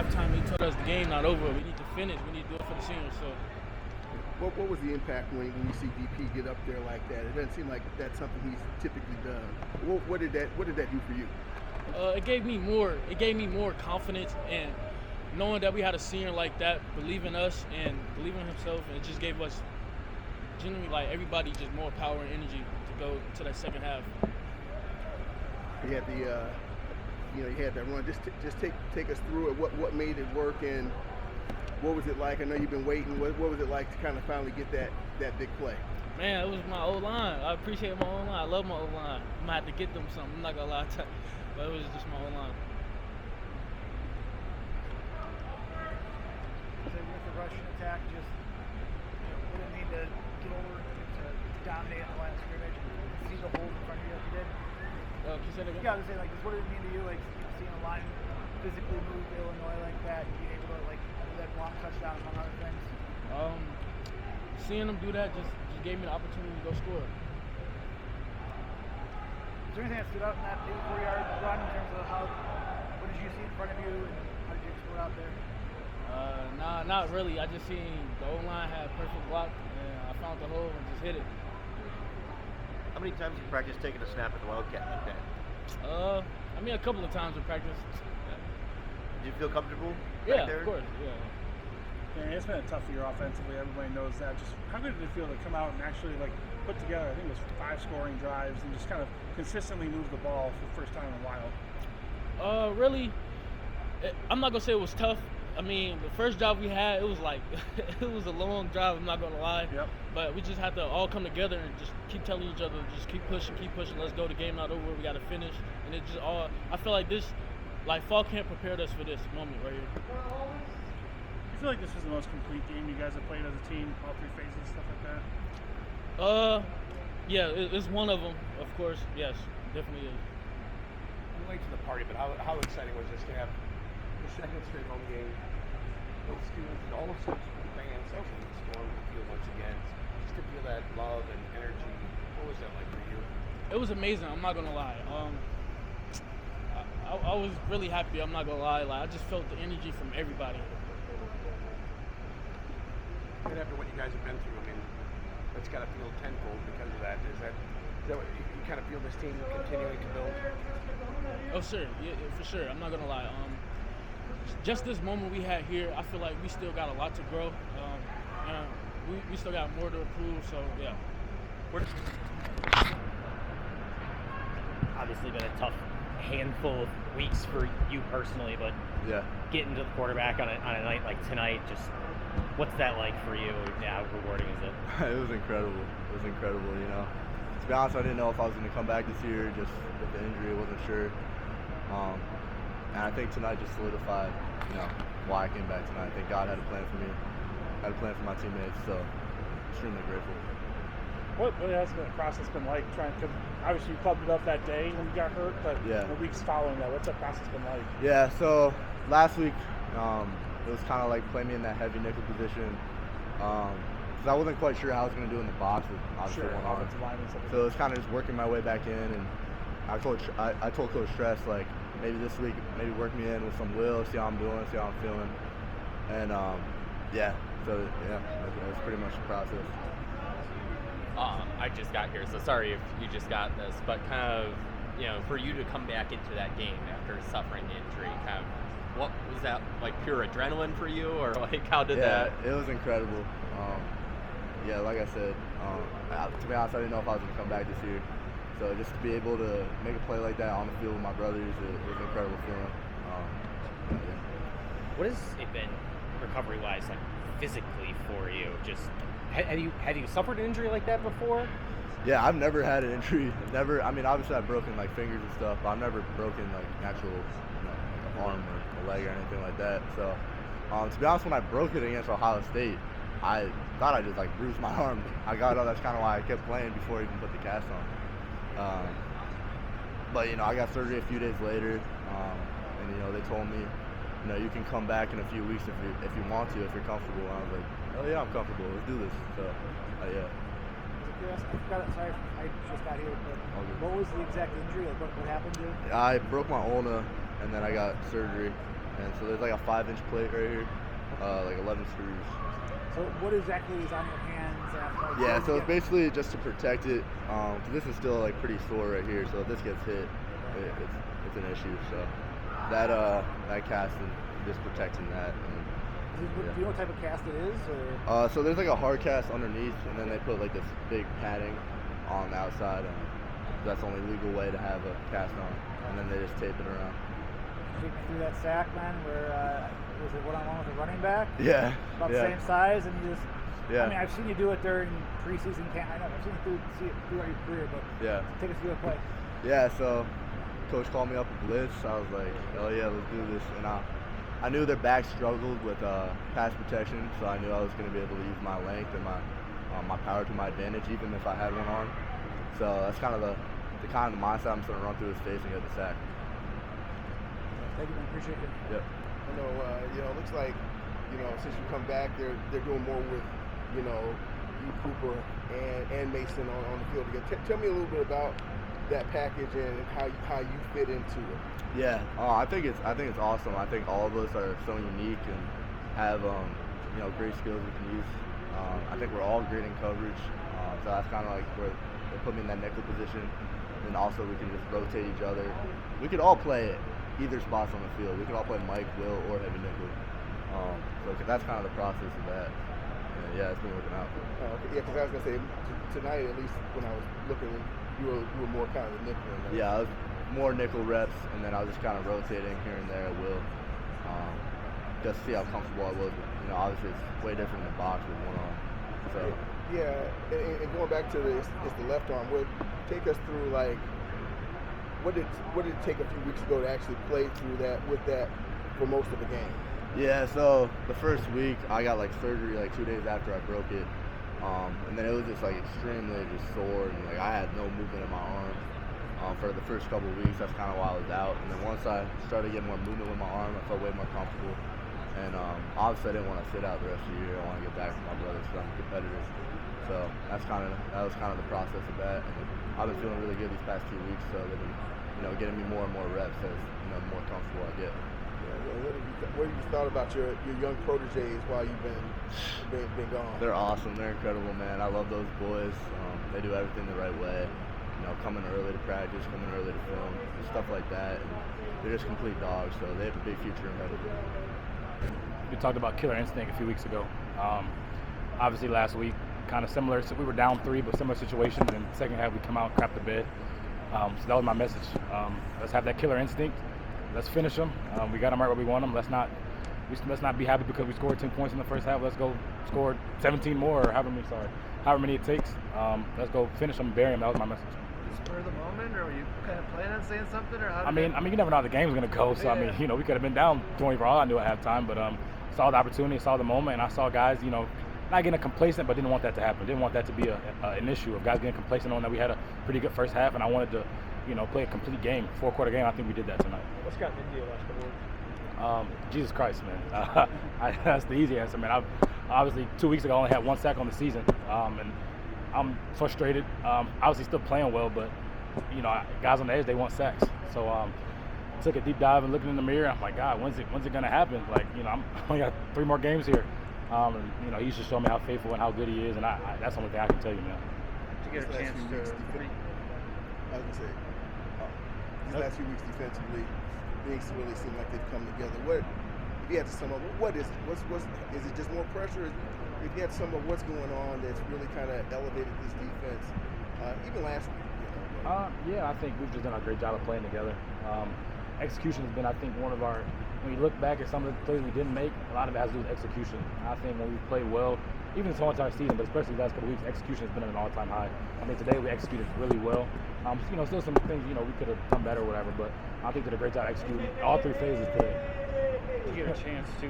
halftime, he told us the game not over. We need to finish. We need to do it for the seniors. So. What was the impact when you see DP get up there like that? It doesn't seem like that's something he's typically done. What did that do for you? It gave me more confidence, and knowing that we had a senior like that believe in us and believe in himself, and it just gave us genuinely, like, everybody just more power and energy to go to that second half. You had you had that run. Just take us through it. What made it work, and what was it like? I know you've been waiting. What was it like to kind of finally get that big play? Man, it was my O-line. I appreciate my O-line. I love my O-line. I might have to get them something. I'm not gonna lie to you, but it was just my O-line. So with the Russian attack, just what did it mean to get over to dominate on the line of scrimmage and see the holes in front of you like you did? Can you say that again? Yeah, I was saying, like, what did it mean to you, like, seeing a line physically move to Illinois like that, and being able to, like, do that long touchdown among other things? Seeing them do that just gave me the opportunity to go score. Is there anything that stood out in that 84-yard run in terms of what did you see in front of you, and how did you explore out there? Not really. I just seen the O-line had perfect block, and I found the hole and just hit it. How many times have you practiced taking a snap at the Wildcat like that? I mean, a couple of times in practice. Did you feel comfortable Yeah, back there? of course. Yeah. Yeah, it's been a tough year offensively. Everybody knows that. Just how good did it feel to come out and actually put together? I think it was 5 scoring drives and just kind of consistently move the ball for the first time in a while. Really, I'm not gonna say it was tough. I mean, the first drive we had, it was like it was a long drive. I'm not gonna lie. Yep. But we just had to all come together and just keep telling each other, just keep pushing. Let's go. The game not over. We gotta finish. And it just all. I feel like this, like fall camp prepared us for this moment right here. You feel like this was the most complete game you guys have played as a team, all 3 phases, stuff like that? Yeah, it's one of them, of course. Yes, definitely is. I'm late to the party, but how exciting was this to have the second straight home game with students and all of such fans actually storm the field once again? Just to feel that love and energy, what was that like for you? It was amazing. I'm not gonna lie. I was really happy. I'm not gonna lie. Like, I just felt the energy from everybody. And after what you guys have been through, I mean, that's got to feel tenfold because of that. Is that what you kind of feel this team continuing to build? Oh, sure. Yeah, for sure. I'm not gonna lie. Just this moment we had here, I feel like we still got a lot to grow. And we still got more to improve. So yeah. Obviously been a tough handful of weeks for you personally, but yeah, getting to the quarterback on a night like tonight, just what's that like for you? How rewarding is it? It was incredible. It was incredible, you know. To be honest, I didn't know if I was going to come back this year. Just with the injury, I wasn't sure. And I think tonight just solidified, you know, why I came back tonight. I think God had a plan for me, had a plan for my teammates, so extremely grateful. What has the process been like trying to, obviously you clubbed it up that day when you got hurt, but yeah, the weeks following that, what's that process been like? Yeah, so last week it was kind of like playing me in that heavy nickel position because I wasn't quite sure how I was going to do in the box with obviously one arm. So it was kind of just working my way back in, and I told Coach Stress, like, maybe this week, maybe work me in with some will, see how I'm doing, see how I'm feeling. And that's pretty much the process. I just got here, so sorry if you just got this, but kind of, you know, for you to come back into that game after suffering the injury, kind of, what was that, like, pure adrenaline for you, or like how did that? Yeah, it was incredible. Like I said, to be honest, I didn't know if I was going to come back this year. So just to be able to make a play like that on the field with my brothers, it was an incredible feeling. What has it been recovery-wise, like physically for you? Just have you suffered an injury like that before? Yeah, I've never had an injury. Never. I mean, obviously I've broken like fingers and stuff, but I've never broken like actual, like an arm or a leg or anything like that. So to be honest, when I broke it against Ohio State, I thought I just like bruised my arm. I got up. That's kind of why I kept playing before I even put the cast on. But I got surgery a few days later, and they told me, you can come back in a few weeks if you want to, if you're comfortable. And I was like, oh yeah, I'm comfortable. Let's do this. So yeah. Sorry, I just got here, but what was the exact injury? Like, what happened to you? I broke my ulna, and then I got surgery, And so there's like a 5-inch plate right here, like 11 screws. So what exactly is on your hands after? Yeah, so it's basically just to protect it. 'Cause this is still like pretty sore right here, so if this gets hit, it's an issue. So that cast is just protecting that. Do you know what type of cast it is? Or? So there's like a hard cast underneath, and then they put like this big padding on the outside, and that's the only legal way to have a cast on. And then they just tape it around. Take me through that sack, man, where was it one-on-one with a running back? Yeah. About the same size, and you just. Yeah. I mean, I've seen you do it during preseason camp. I know I've seen you see it throughout your career, but take us through that play. Yeah. So coach called me up a blitz. I was like, oh yeah, let's do this. And I knew their back struggled with pass protection, so I knew I was going to be able to use my length and my power to my advantage, even if I had one arm. So that's kind of the mindset I'm just going to run through his face and get the sack. Thank you, man. Appreciate it. Yep. I know, it looks like, since you come back, they're doing more with, you Cooper and Mason on the field together. Tell me a little bit about that package and how you fit into it. Yeah, I think it's awesome. I think all of us are so unique and have great skills we can use. I think we're all great in coverage, so that's kind of like where they put me in that nickel position. And also we can just rotate each other. We could all play either spots on the field. We could all play Mike, Will, or heavy nickel. So that's kind of the process of that. And yeah, it's been working out. Okay. Yeah, because I was gonna say tonight, at least when I was looking, you were more kind of the nickel. Yeah, I was more nickel reps, and then I was just kind of rotating here and there at will, just to see how comfortable I was. Obviously it's way different than box with one arm. So yeah, and going back to it's the left arm. Take us through like what did it take a few weeks ago to actually play through that with that for most of the game? Yeah, so the first week I got like surgery like 2 days after I broke it, and then it was just like extremely just sore, and like I had no movement in my arm. For the first couple of weeks, that's kind of why I was out. And then once I started getting more movement with my arm, I felt way more comfortable. And obviously, I didn't want to sit out the rest of the year. I want to get back to my brothers because I'm a competitor. So that was kind of the process of that. And I've been feeling really good these past 2 weeks. So they've been, getting me more and more reps as the more comfortable I get. What have you thought about your young proteges while you've been gone? They're awesome. They're incredible, man. I love those boys. They do everything the right way. Coming early to practice, coming early to film, and stuff like that. And they're just complete dogs, so they have a big future ahead of them. We talked about killer instinct a few weeks ago. Obviously last week, kind of similar. So we were down 3, but similar situations. And the second half, we come out, crap the bed. So that was my message. Let's have that killer instinct. Let's finish them. We got them right where we want them. Let's not be happy because we scored 10 points in the first half. Let's go score 17 more, or however many it takes. Let's go finish them, bury them. That was my message. Spur of the moment, or were you kind of planning on saying something, or how? I mean, you never know how the game's gonna go. So we could have been down 20 for all I knew at halftime, but saw the opportunity, saw the moment, and I saw guys, not getting complacent, but didn't want that to happen. Didn't want that to be an issue of guys getting complacent on that we had a pretty good first half, and I wanted to, play a complete game, 4-quarter game. I think we did that tonight. What's gotten into you last couple weeks? Jesus Christ, man. That's the easy answer, man. Obviously 2 weeks ago I only had 1 sack on the season, and I'm frustrated. Obviously still playing well, but guys on the edge, they want sacks. So took a deep dive and looking in the mirror. I'm like, God, when's it gonna happen? Like, I'm only got 3 more games here. And he's just showing me how faithful and how good he is, and that's the only thing I can tell you, man. To get a chance to. I was gonna say, these last few weeks defensively, things really seem like they've come together. What, if you had to sum up, what is it? Is it just more pressure? If you had to sum up what's going on that's really kind of elevated this defense, even last week? Yeah, I think we've just done a great job of playing together. Execution has been, I think, one of our. When you look back at some of the plays we didn't make, a lot of it has to do with execution. I think when we play well, even this whole entire season, but especially the last couple of weeks, execution has been at an all-time high. I mean, today we executed really well. Still some things, we could have done better or whatever, but I think did a great job executing all 3 phases today. Did you get a chance to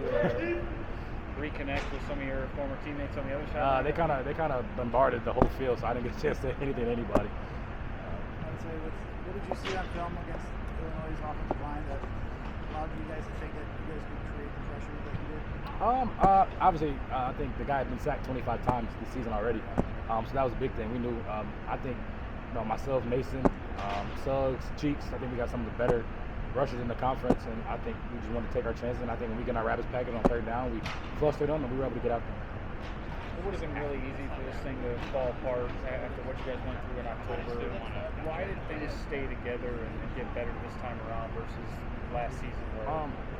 reconnect with some of your former teammates on the other side? They kind of bombarded the whole field, so I didn't get a chance to say anything to anybody. I'd say, what did you see on film against Illinois' offensive line that allowed you guys to think that you guys could create the pressure that you did? Obviously, I think the guy had been sacked 25 times this season already, so that was a big thing. We knew. I think, myself, Mason, Suggs, Cheeks. I think we got some of the better rushers in the conference, and I think we just wanted to take our chances. And I think when we get our rabbits package on third down, we flustered them and we were able to get out there. It would have been really easy for this thing to fall apart after what you guys went through in October. Why did things stay together and get better this time around versus last season?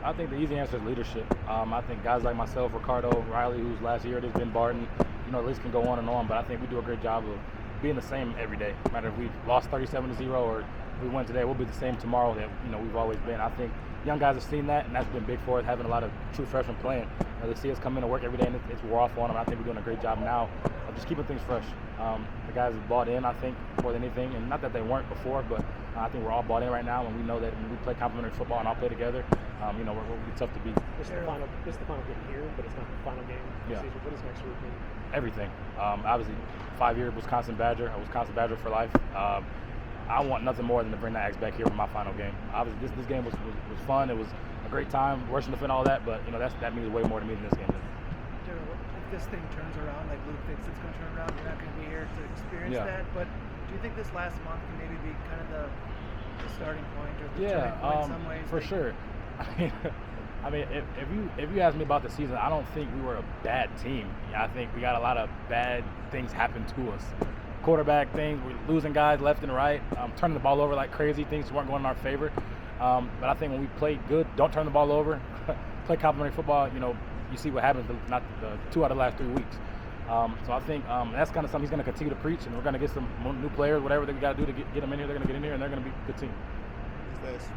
I think the easy answer is leadership. I think guys like myself, Ricardo, Riley, who's last year, there's been Barton, the list can go on and on, but I think we do a great job of being the same every day. No matter if we lost 37-0 or we won today, we'll be the same tomorrow that we've always been. I think young guys have seen that, and that's been big for us, having a lot of true freshmen playing. They see us come in to work every day, and it's wore off on them. I think we're doing a great job now of just keeping things fresh. The guys have bought in, I think, more than anything, and not that they weren't before, but I think we're all bought in right now, and we know that when we play complementary football and all play together, we're be tough to beat. This is the final game here, but it's not the final game of the season. What does next week mean? Everything. Obviously, 5-year Wisconsin Badger, a Wisconsin Badger for life. I want nothing more than to bring that Axe back here for my final game. Obviously, this game was fun. It was a great time, rushing the fin, all that, but that means way more to me than this game did. Darryl, if this thing turns around, like Luke thinks it's going to turn around, you're not going to be here to experience that. But do you think this last month can maybe be kind of the starting point or the turning point in some ways? For sure. I mean, if you ask me about the season, I don't think we were a bad team. I think we got a lot of bad things happen to us. Quarterback things, we're losing guys left and right, turning the ball over like crazy, things weren't going in our favor. But I think when we played good, don't turn the ball over, play complementary football, you see what happens not the 2 out of the last 3 weeks. So I think that's kind of something he's going to continue to preach, and we're going to get some new players, whatever they got to do to get them in here, they're going to get in here, and they're going to be a good team. These last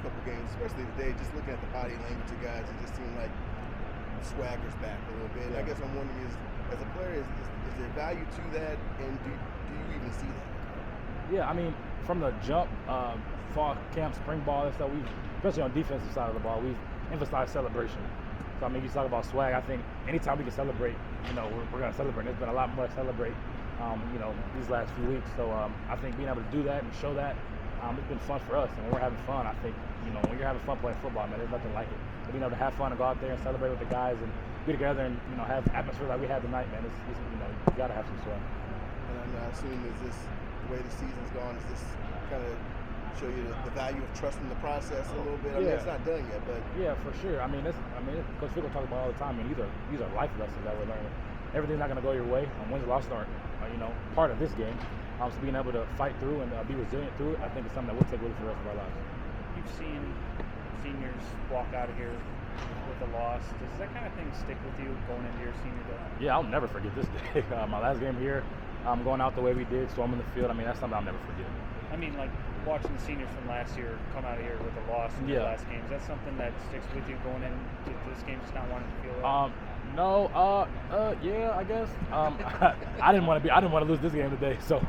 couple games, especially today, just looking at the body language of guys, it just seemed like swagger's back a little bit. And I guess I'm wondering, as a player, is there value to that, and do you even see that? Yeah, I mean, from the jump, fall camp, spring ball and stuff, especially on the defensive side of the ball, we've emphasized celebration. So I mean, you talk about swag, I think anytime we can celebrate, we're going to celebrate. There's been a lot more to celebrate, these last few weeks. So I think being able to do that and show that, it's been fun for us. And when we're having fun, I think, when you're having fun playing football, man, there's nothing like it. But being able to have fun and go out there and celebrate with the guys and be together and, have atmosphere like we had tonight, man, it's you got to have some swag. And I assume is this the way the season's gone? Is this kind of show you the value of trusting the process a little bit? I mean, it's not done yet, but yeah, for sure. I mean, Coach Fickle talks about all the time, and these are life lessons that we're learning. Everything's not going to go your way. Wins and losses are, part of this game. So being able to fight through and be resilient through it, I think it's something that we'll take with us for the rest of our lives. You've seen seniors walk out of here with a loss. Does that kind of thing stick with you going into your senior day? Yeah, I'll never forget this day. My last game here, going out the way we did, storming the field. I mean, that's something I'll never forget. I mean, like watching the seniors from last year come out of here with a loss in the last game. Is that something that sticks with you going into this game, just not wanting to feel that? No, yeah, I guess. I didn't want to lose this game today. So,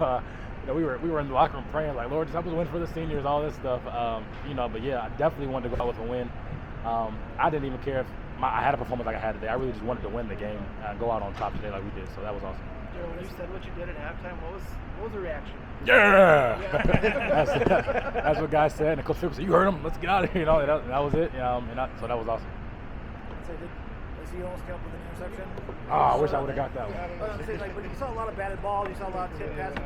we were in the locker room praying like, Lord, just help us win for the seniors, all this stuff. But yeah, I definitely wanted to go out with a win. I didn't even care if I had a performance like I had today. I really just wanted to win the game and go out on top today like we did. So that was awesome. When you said what you did at halftime, what was the reaction? Yeah, that's what guys said. And Coach Fickle said, "You heard him. Let's get out of here." And that was it. So that was awesome. So you almost came up with an interception? Oh, I wish I would have got that one. But I'm saying, but you saw a lot of batted balls, you saw a lot of tip passes.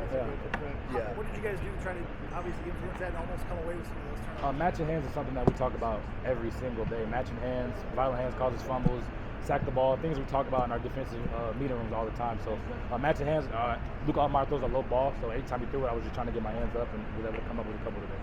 Yeah. What did you guys do to try to obviously influence that and almost come away with some of those turnovers? Matching hands is something that we talk about every single day. Matching hands, violent hands causes fumbles, sack the ball, things we talk about in our defensive meeting rooms all the time. So matching hands, Luke Altmyer throws a low ball, so anytime he threw it, I was just trying to get my hands up and was able to come up with a couple today.